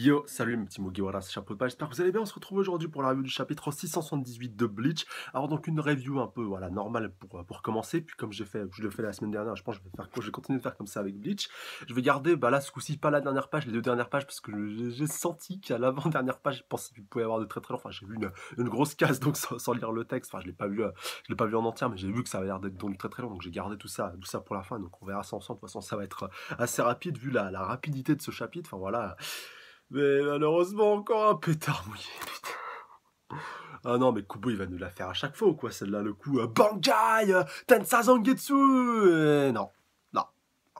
Yo, salut mes petits Mugiwara, c'est Chapeau de Paille, j'espère que vous allez bien. On se retrouve aujourd'hui pour la review du chapitre 678 de Bleach. Alors donc une review un peu voilà normale pour commencer, puis comme je l'ai fait la semaine dernière, je pense que je vais continuer de faire comme ça avec Bleach. Je vais garder bah là ce coup-ci pas la dernière page, les deux dernières pages, parce que j'ai senti qu'à l'avant-dernière page, je pensais qu'il pouvait y avoir de très très long. Enfin j'ai vu une grosse case donc sans lire le texte, enfin je l'ai pas vu en entière, mais j'ai vu que ça avait l'air d'être donc très très long, donc j'ai gardé tout ça pour la fin, donc on verra ça ensemble. De toute façon ça va être assez rapide vu la rapidité de ce chapitre, enfin voilà. Mais malheureusement, encore un pétard mouillé, putain. Ah non, mais Kubo, il va nous la faire à chaque fois ou quoi, celle-là, le coup Bankai Tensa Zangetsu non, non,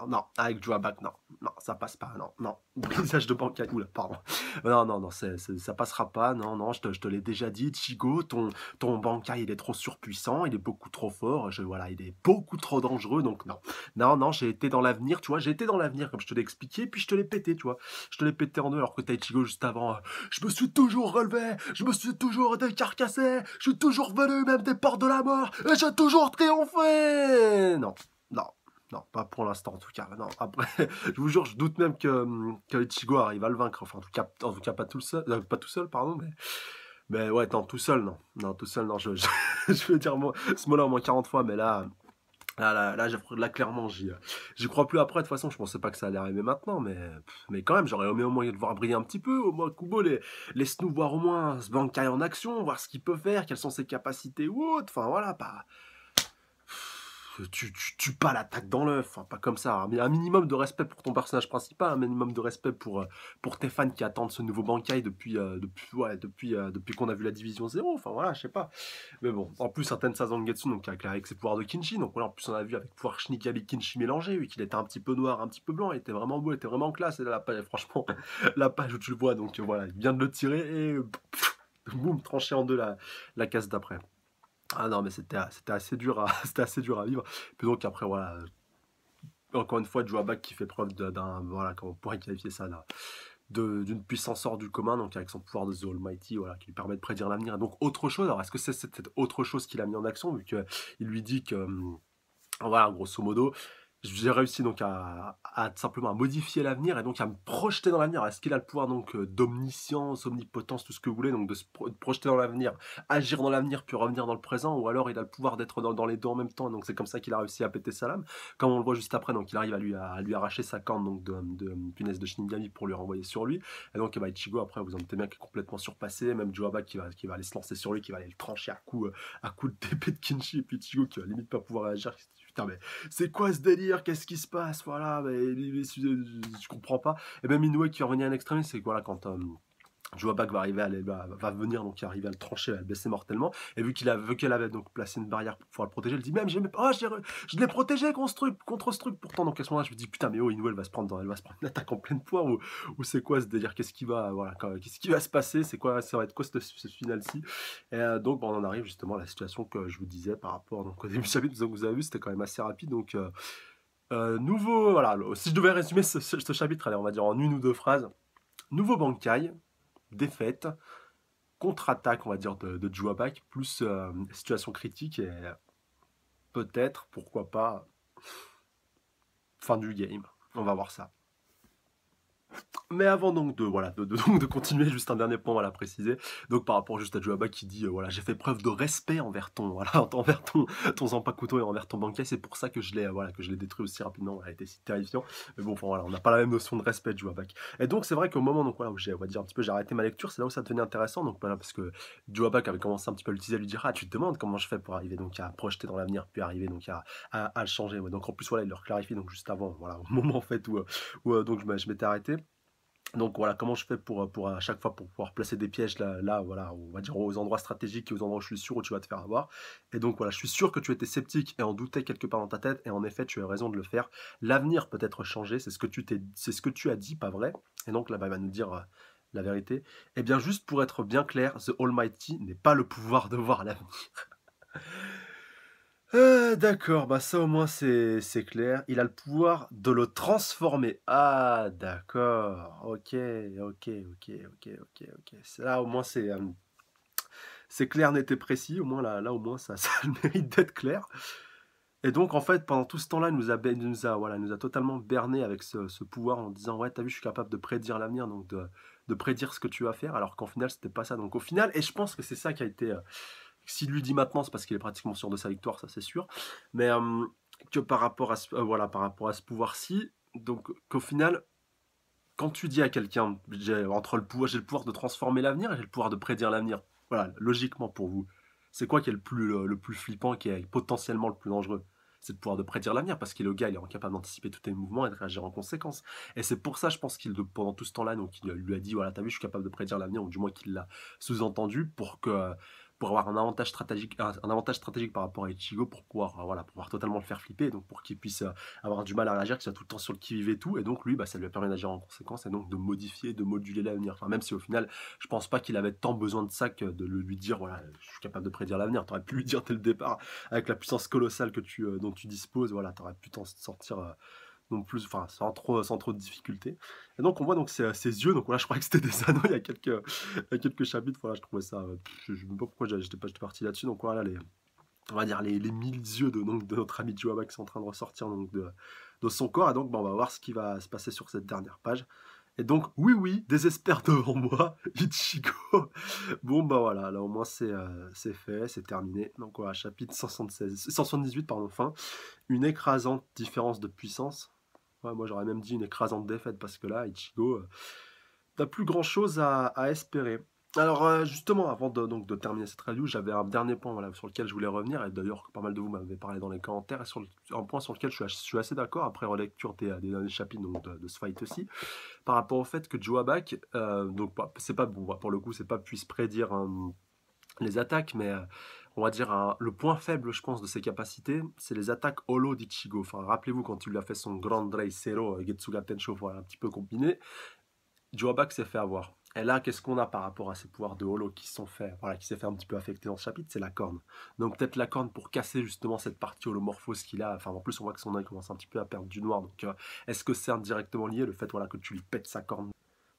non, avec Joabak, non, non, ça passe pas, non, non. Brisage de Bankai, oula, pardon. Non, non, non, ça passera pas, non, non, je te l'ai déjà dit, Chigo, ton Bankai, il est trop surpuissant, il est beaucoup trop fort, voilà, il est beaucoup trop dangereux, donc non. Non, non, j'ai été dans l'avenir, tu vois, j'ai été dans l'avenir, comme je te l'ai expliqué, puis je te l'ai pété, tu vois. Je te l'ai pété en deux, alors que Taichigo, juste avant, je me suis toujours relevé, je me suis toujours décarcassé, je suis toujours venu même des portes de la mort, et j'ai toujours triomphé. Non, non, non, pas pour l'instant en tout cas. Non, après, je vous jure, je doute même que Ichigo arrive à le vaincre. Enfin, en tout cas pas tout seul, pas tout seul, pardon, mais ouais, non, tout seul, non, non, tout seul, non. Je veux dire ce mot-là au moins 40 fois, mais là, clairement, j'y crois plus après. De toute façon, je pensais pas que ça allait arriver maintenant, mais quand même, j'aurais aimé au moins le voir briller un petit peu. Au moins, Kubo, laisse-nous voir au moins ce Bankai en action, voir ce qu'il peut faire, quelles sont ses capacités ou autres. Enfin, voilà, pas. Tu tues pas l'attaque dans l'œuf, enfin, pas comme ça. Mais un minimum de respect pour ton personnage principal, un minimum de respect pour tes fans qui attendent ce nouveau Bankai depuis qu'on a vu la Division 0. Enfin, voilà, je sais pas. Mais bon, en plus, certaines Sazangetsu, donc avec ses pouvoirs de Kinshi, donc voilà, en plus on a vu avec pouvoir Shinigami Kinshi mélangé, vu qu'il était un petit peu noir, un petit peu blanc, il était vraiment beau, il était vraiment classe, et là, la page, franchement, la page où tu le vois, donc voilà, il vient de le tirer, et boum, tranché en deux la case d'après. Ah non, mais c'était assez dur c'était assez dur à vivre. Puis donc après, voilà, encore une fois, Joabak qui fait preuve d'un, voilà, comment on pourrait qualifier ça, là, d'une puissance hors du commun, donc avec son pouvoir de The Almighty, voilà, qui lui permet de prédire l'avenir. Et donc autre chose, alors est-ce que c'est cette autre chose qu'il a mis en action, vu qu'il lui dit que, voilà, grosso modo, j'ai réussi donc à simplement à modifier l'avenir et donc à me projeter dans l'avenir. Est-ce qu'il a le pouvoir donc d'omniscience, omnipotence, tout ce que vous voulez, donc de projeter dans l'avenir, agir dans l'avenir puis revenir dans le présent, ou alors il a le pouvoir d'être dans les deux en même temps, donc c'est comme ça qu'il a réussi à péter sa lame, comme on le voit juste après, donc il arrive à lui arracher sa corne donc de punaise de Shinigami pour lui renvoyer sur lui, et donc bah, Ichigo après vous en doutez bien qu'il est complètement surpassé, même Joaba qui va aller se lancer sur lui, qui va aller le trancher à coups d'épée de Kinshi, et puis Ichigo qui va limite pas pouvoir réagir. Putain, mais c'est quoi ce délire? Qu'est-ce qui se passe? Voilà, mais je comprends pas. Et même Inoue qui va revenir à l'extrémiste, c'est que voilà, quand Joabak va arriver va venir donc arriver à le trancher, à le blesser mortellement. Et vu qu'elle avait donc placé une barrière pour pouvoir le protéger, elle dit même oh, je l'ai protégé contre ce truc pourtant. Donc à ce moment-là, je me dis putain mais oh Inoue elle va se prendre une attaque en pleine poire ou c'est quoi ce délire? Qu'est-ce qui va qu'est-ce qui va se passer? C'est quoi ça va être quoi ce final-ci? Et donc bon, on en arrive justement à la situation que je vous disais par rapport donc au début du chapitre. Donc vous avez vu c'était quand même assez rapide donc nouveau voilà, si je devais résumer ce chapitre, allez on va dire en une ou deux phrases. Nouveau Bankai, défaite, contre-attaque, on va dire, de Joabak, plus situation critique et peut-être, pourquoi pas, fin du game. On va voir ça. Mais avant donc donc de continuer, juste un dernier point voilà, à préciser. Donc par rapport juste à Joaba qui dit voilà, j'ai fait preuve de respect envers ton Zanpakuto et envers ton Bankai, c'est pour ça que je l'ai détruit aussi rapidement, voilà, a été si terrifiant. Mais bon, enfin voilà, on n'a pas la même notion de respect de Joabak. Et donc c'est vrai qu'au moment donc voilà où j'ai on va dire un petit peu j'ai arrêté ma lecture, c'est là où ça devenait intéressant, donc voilà, parce que Joabak avait commencé un petit peu à l'utiliser, à lui dire ah tu te demandes comment je fais pour arriver donc à projeter dans l'avenir, puis arriver donc à le changer. Ouais. Donc en plus voilà, il leur clarifie donc juste avant, voilà, au moment en fait où donc je m'étais arrêté. Donc voilà, comment je fais pour à chaque fois pour pouvoir placer des pièges là, voilà, on va dire aux endroits stratégiques et aux endroits où je suis sûr où tu vas te faire avoir. Et donc voilà, je suis sûr que tu étais sceptique et en doutais quelque part dans ta tête, et en effet, tu as raison de le faire. L'avenir peut être changé, c'est ce que tu as dit, pas vrai. Et donc là-bas, il va nous dire la vérité. Eh bien, juste pour être bien clair, The Almighty n'est pas le pouvoir de voir l'avenir. D'accord, bah ça au moins c'est clair. Il a le pouvoir de le transformer. Ah d'accord, ok. Là au moins c'est clair, net et précis. Au moins là au moins ça, ça a le mérite d'être clair. Et donc, en fait, pendant tout ce temps-là, il nous a totalement berné avec ce pouvoir en disant, ouais, t'as vu, je suis capable de prédire l'avenir, donc de prédire ce que tu vas faire, alors qu'en final, c'était pas ça. Donc, au final, et je pense que c'est ça qui a été, s'il lui dit maintenant, c'est parce qu'il est pratiquement sûr de sa victoire, ça c'est sûr, mais que par rapport à voilà, par rapport à ce pouvoir-ci, donc qu'au final, quand tu dis à quelqu'un, j'ai le pouvoir de transformer l'avenir et j'ai le pouvoir de prédire l'avenir, voilà, logiquement pour vous, c'est quoi qui est le plus flippant, qui est potentiellement le plus dangereux? C'est le pouvoir de prédire l'avenir, parce qu'il est le gars, il est incapable d'anticiper tous tes mouvements et de réagir en conséquence. Et c'est pour ça, je pense pendant tout ce temps-là, donc il lui a dit, voilà, t'as vu, je suis capable de prédire l'avenir, ou du moins qu'il l'a sous-entendu, pour avoir un avantage stratégique par rapport à Ichigo, pour pouvoir, voilà, pour pouvoir totalement le faire flipper, donc pour qu'il puisse avoir du mal à réagir, qu'il soit tout le temps sur le qui-vive et tout, et donc lui, bah, ça lui a permis d'agir en conséquence, et donc de modifier, de moduler l'avenir. Enfin, même si au final, je pense pas qu'il avait tant besoin de ça que de lui dire, voilà, je suis capable de prédire l'avenir. T'aurais pu lui dire dès le départ, avec la puissance colossale dont tu disposes, voilà, t'aurais pu t'en sortir non plus, enfin, sans trop de difficultés. Et donc on voit donc ses yeux, donc voilà, je croyais que c'était des anneaux il y a quelques chapitres, voilà, je trouvais ça, je sais même pas pourquoi j'étais parti là-dessus, donc voilà, on va dire les 1000 yeux de notre ami Joaba qui sont en train de ressortir donc de son corps. Et donc, bon, on va voir ce qui va se passer sur cette dernière page. Et donc, oui, oui, désespère devant moi, Ichigo. Bon, bah voilà, là au moins c'est fait, c'est terminé. Donc, voilà, chapitre 178, pardon, fin. Une écrasante différence de puissance. Ouais, moi j'aurais même dit une écrasante défaite, parce que là, Ichigo, t'as plus grand chose à espérer. Alors justement, avant de terminer cette review, j'avais un dernier point, voilà, sur lequel je voulais revenir, et d'ailleurs pas mal de vous m'avez parlé dans les commentaires, et un point sur lequel je suis assez d'accord après relecture des derniers chapitres donc, de ce fight aussi, par rapport au fait que Joabak, donc c'est pas bon, pour le coup c'est pas puisse prédire les attaques, mais on va dire le point faible, je pense, de ses capacités, c'est les attaques holo d'Ichigo. Enfin, rappelez-vous quand il lui a fait son Grand Rei Zero Getsuga Tensho, voilà, un petit peu combiné, Joabak s'est fait avoir. Et là, qu'est-ce qu'on a par rapport à ces pouvoirs de holo qui sont faits, voilà, qui s'est fait un petit peu affecter dans ce chapitre, c'est la corne. Donc peut-être la corne pour casser justement cette partie holomorphose qu'il a. Enfin, en plus, on voit que son œil commence un petit peu à perdre du noir. Donc, est-ce que c'est indirectement lié le fait, voilà, que tu lui pètes sa corne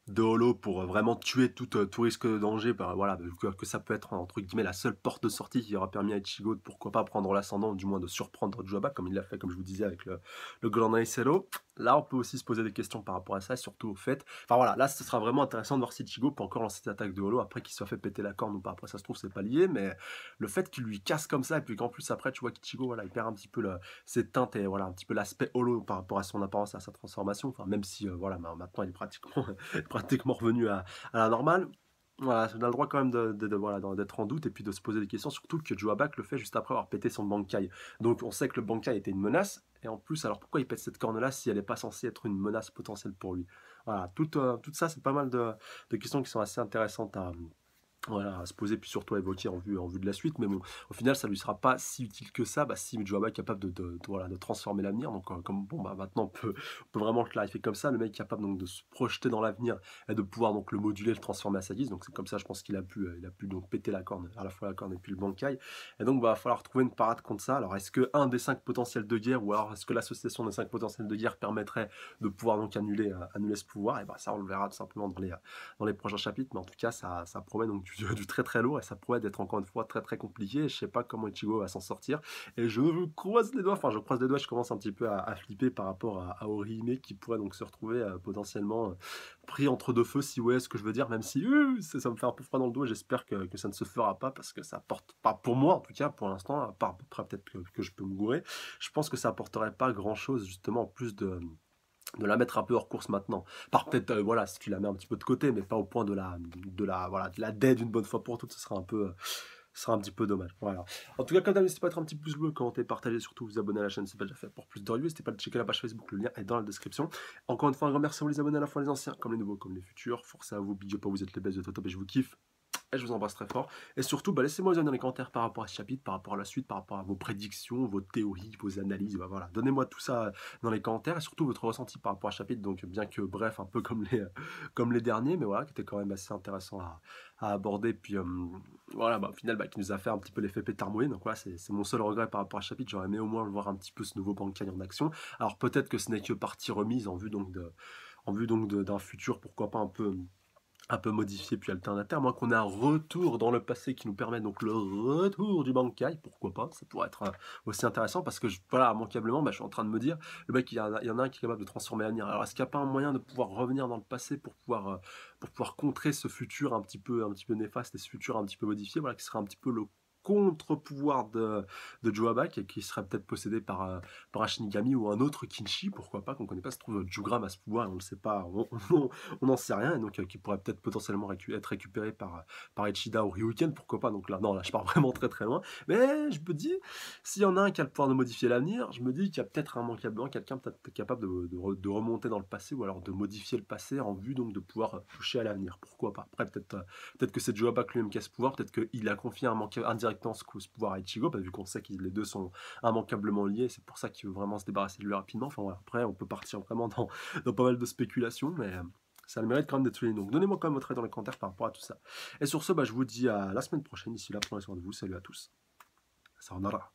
de holo pour vraiment tuer tout risque de danger, bah, voilà, que ça peut être entre guillemets la seule porte de sortie qui aura permis à Ichigo de pourquoi pas prendre l'ascendant, ou du moins de surprendre Joaba, comme il l'a fait, comme je vous disais, avec le Grand Zero. Là, on peut aussi se poser des questions par rapport à ça, et surtout au fait. Enfin voilà, là, ce sera vraiment intéressant de voir si Ichigo peut encore lancer cette attaque de holo après qu'il soit fait péter la corne ou pas. Après, ça se trouve, c'est pas lié, mais le fait qu'il lui casse comme ça, et puis qu'en plus, après, tu vois qu'Ichigo, voilà, il perd un petit peu ses teintes et voilà, un petit peu l'aspect holo par rapport à son apparence, à sa transformation. Enfin, même si, voilà, maintenant, il est pratiquement revenu à la normale. Voilà, on a le droit quand même voilà, d'être en doute et puis de se poser des questions, surtout que Joabak le fait juste après avoir pété son Bankai. Donc on sait que le Bankai était une menace, et en plus, alors pourquoi il pète cette corne-là si elle n'est pas censée être une menace potentielle pour lui? Voilà, tout ça, c'est pas mal de questions qui sont assez intéressantes voilà, à se poser, puis surtout à évoquer en vue de la suite. Mais bon, au final, ça lui sera pas si utile que ça, bah, si Joaba est capable voilà, de transformer l'avenir. Donc, comme bon, bah, maintenant, on peut vraiment le clarifier comme ça. Le mec est capable donc de se projeter dans l'avenir et de pouvoir donc le moduler, le transformer à sa guise. Donc, c'est comme ça, je pense il a pu donc péter la corne, à la fois la corne et puis le Bankai. Et donc, bah, il va falloir trouver une parade contre ça. Alors, est-ce que un des 5 potentiels de guerre, ou alors est-ce que l'association des 5 potentiels de guerre permettrait de pouvoir donc annuler ce pouvoir? Et bah, ça, on le verra tout simplement dans les prochains chapitres, mais en tout cas, ça promet donc du très très lourd, et ça promet d'être encore une fois très très compliqué. Et je sais pas comment Ichigo va s'en sortir, et je croise les doigts, enfin je croise les doigts, je commence un petit peu à flipper par rapport à Orihime, qui pourrait donc se retrouver potentiellement pris entre deux feux, si vous voyez ce que je veux dire, même si ça me fait un peu froid dans le dos, et j'espère que ça ne se fera pas, parce que ça porte pas, pour moi en tout cas, pour l'instant, à part après peut-être que je peux me gourer, je pense que ça apporterait pas grand chose justement, en plus de la mettre un peu hors course maintenant. Par peut-être, voilà, si tu la mets un petit peu de côté, mais pas au point voilà, de la dead une bonne fois pour toutes, ce sera ce sera un petit peu dommage. Voilà. En tout cas, comme d'hab, n'hésitez pas à mettre un petit pouce bleu, commenter, partager, surtout vous abonner à la chaîne si ce n'est pas déjà fait pour plus de reviews. N'hésitez pas à checker la page Facebook, le lien est dans la description. Encore une fois, un grand merci à vous les abonnés, à la fois les anciens, comme les nouveaux, comme les futurs. Force à vous, big up, vous êtes les best de top et je vous kiffe. Et je vous embrasse très fort. Et surtout, bah, laissez-moi dans les commentaires par rapport à ce chapitre, par rapport à la suite, par rapport à vos prédictions, vos théories, vos analyses. Bah, voilà. Donnez-moi tout ça dans les commentaires, et surtout votre ressenti par rapport à ce chapitre. Donc, bien que bref, un peu comme les derniers, mais voilà, qui était quand même assez intéressant à aborder. Puis voilà, bah, au final, bah, qui nous a fait un petit peu l'effet pétard mouillé. Donc voilà, c'est mon seul regret par rapport à ce chapitre. J'aurais aimé au moins voir un petit peu ce nouveau Bankai en action. Alors peut-être que ce n'est que partie remise en vue donc d'un futur, pourquoi pas un peu un peu modifié puis alternateur, à moins qu'on ait un retour dans le passé qui nous permet donc le retour du Bankai, pourquoi pas, ça pourrait être aussi intéressant parce que voilà, immanquablement, bah, je suis en train de me dire, le mec, il y en a un qui est capable de transformer l'avenir. Alors est-ce qu'il n'y a pas un moyen de pouvoir revenir dans le passé pour pouvoir contrer ce futur un petit peu néfaste et ce futur un petit peu modifié, voilà, qui serait un petit peu le contre-pouvoir de Joabak et qui serait peut-être possédé par un Shinigami ou un autre Kinshi, pourquoi pas, qu'on ne connaît pas, se trouve Jugram a ce pouvoir, on ne le sait pas, on n'en sait rien, et donc qui pourrait peut-être potentiellement être récupéré par Ichida ou Ryuken, pourquoi pas. Donc là, non, là, je pars vraiment très très loin. Mais je me dis, s'il y en a un qui a le pouvoir de modifier l'avenir, je me dis qu'il y a peut-être immanquablement quelqu'un peut-être capable de remonter dans le passé ou alors de modifier le passé en vue donc de pouvoir toucher à l'avenir. Pourquoi pas. Après, peut-être que c'est Joabak lui-même qui a ce pouvoir, peut-être qu'il a confié indirectement ce pouvoir à Ichigo, vu qu'on sait que les deux sont immanquablement liés, c'est pour ça qu'il veut vraiment se débarrasser de lui rapidement. Enfin voilà, après, on peut partir vraiment dans pas mal de spéculations, mais ça a le mérite quand même d'être souligné. Donc donnez-moi quand même votre avis dans les commentaires par rapport à tout ça. Et sur ce, bah, je vous dis à la semaine prochaine. D'ici là, prenez soin de vous. Salut à tous. Sayonara.